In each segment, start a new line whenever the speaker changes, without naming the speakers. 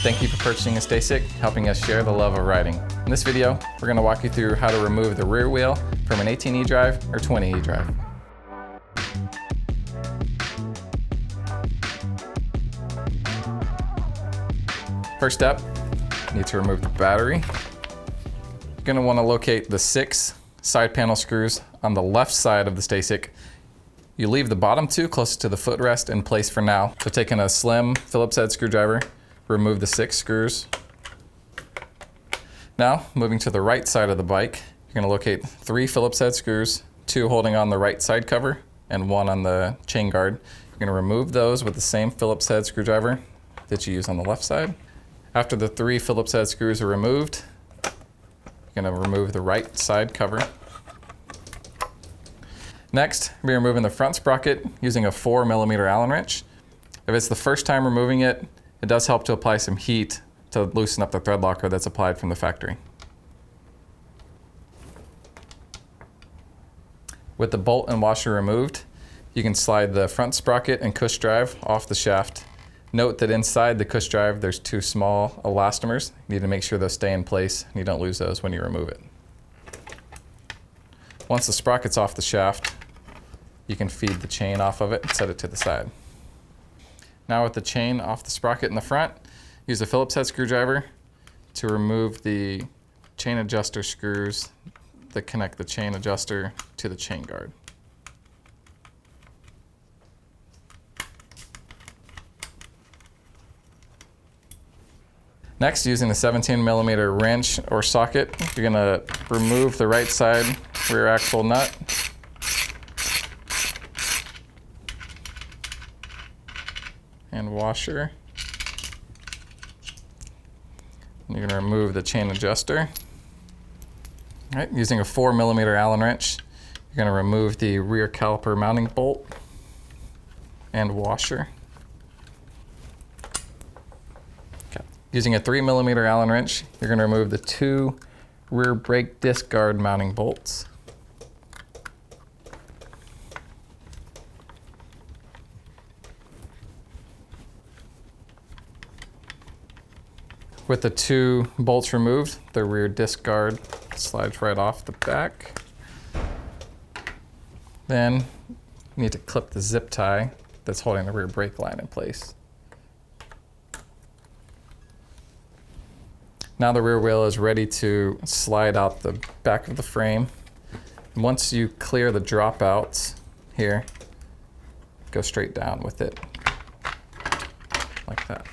Thank you for purchasing a STACYC, helping us share the love of riding. In this video, we're going to walk you through how to remove the rear wheel from an 18eDRIVE or 20eDRIVE. First step, you need to remove the battery. You're going to want to locate the 6 side panel screws on the left side of the STACYC. You leave the bottom 2 closest to the footrest in place for now. So taking a slim Phillips head screwdriver, remove the 6 screws. Now, moving to the right side of the bike, you're going to locate 3 Phillips head screws, 2 holding on the right side cover and 1 on the chain guard. You're going to remove those with the same Phillips head screwdriver that you use on the left side. After the 3 Phillips head screws are removed, you're going to remove the right side cover. Next, we're removing the front sprocket using a 4mm Allen wrench. If it's the first time removing it, it does help to apply some heat to loosen up the thread locker that's applied from the factory. With the bolt and washer removed, you can slide the front sprocket and cush drive off the shaft. Note that inside the cush drive there's 2 small elastomers. You need to make sure those stay in place and you don't lose those when you remove it. Once the sprocket's off the shaft, you can feed the chain off of it and set it to the side. Now with the chain off the sprocket in the front, use a Phillips head screwdriver to remove the chain adjuster screws that connect the chain adjuster to the chain guard. Next, using the 17mm wrench or socket, you're going to remove the right side rear axle nut. And washer. And you're going to remove the chain adjuster. All right, using a 4mm Allen wrench, you're going to remove the rear caliper mounting bolt and washer. Using a 3mm Allen wrench, you're going to remove the 2 rear brake disc guard mounting bolts. With the 2 bolts removed, the rear disc guard slides right off the back. Then you need to clip the zip tie that's holding the rear brake line in place. Now the rear wheel is ready to slide out the back of the frame. And once you clear the dropouts here, go straight down with it, like that.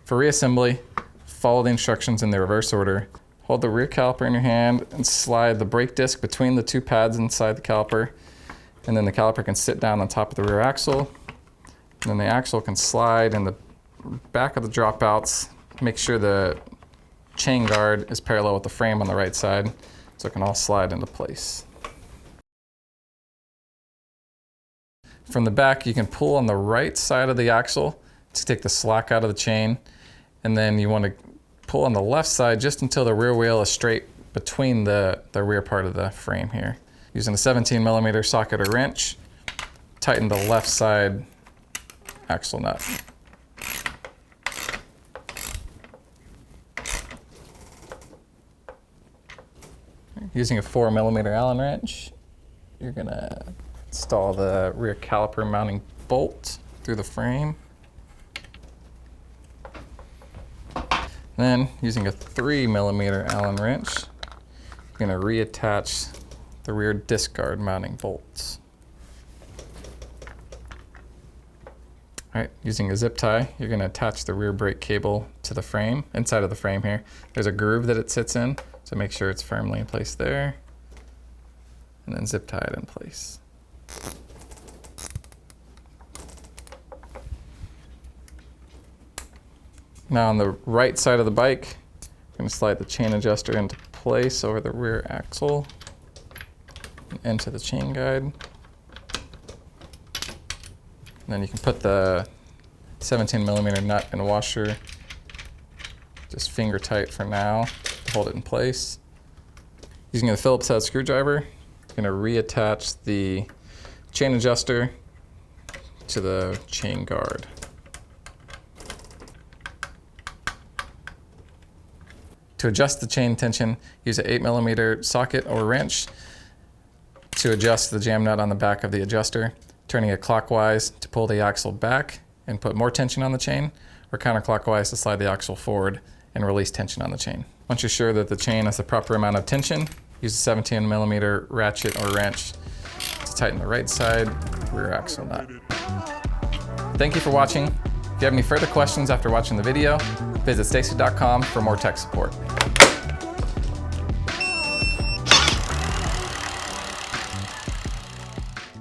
For reassembly, follow the instructions in the reverse order. Hold the rear caliper in your hand and slide the brake disc between the 2 pads inside the caliper. And then the caliper can sit down on top of the rear axle. And then the axle can slide in the back of the dropouts. Make sure the chain guard is parallel with the frame on the right side so it can all slide into place. From the back, you can pull on the right side of the axle to take the slack out of the chain. And then you want to pull on the left side just until the rear wheel is straight between the rear part of the frame here. Using a 17mm socket or wrench, tighten the left side axle nut. Using a 4mm Allen wrench, you're going to install the rear caliper mounting bolt through the frame. Then, using a 3mm Allen wrench, you're going to reattach the rear disc guard mounting bolts. All right, using a zip tie, you're going to attach the rear brake cable to the frame, inside of the frame here. There's a groove that it sits in, so make sure it's firmly in place there. And then zip tie it in place. Now on the right side of the bike, I'm going to slide the chain adjuster into place over the rear axle and into the chain guide. And then you can put the 17mm nut and washer just finger tight for now to hold it in place. Using a Phillips head screwdriver, I'm going to reattach the chain adjuster to the chain guard. To adjust the chain tension, use an 8mm socket or wrench to adjust the jam nut on the back of the adjuster, turning it clockwise to pull the axle back and put more tension on the chain, or counterclockwise to slide the axle forward and release tension on the chain. Once you're sure that the chain has the proper amount of tension, use a 17mm ratchet or wrench to tighten the right side rear axle nut. Thank you for watching. If you have any further questions after watching the video, visit STACYC.com for more tech support.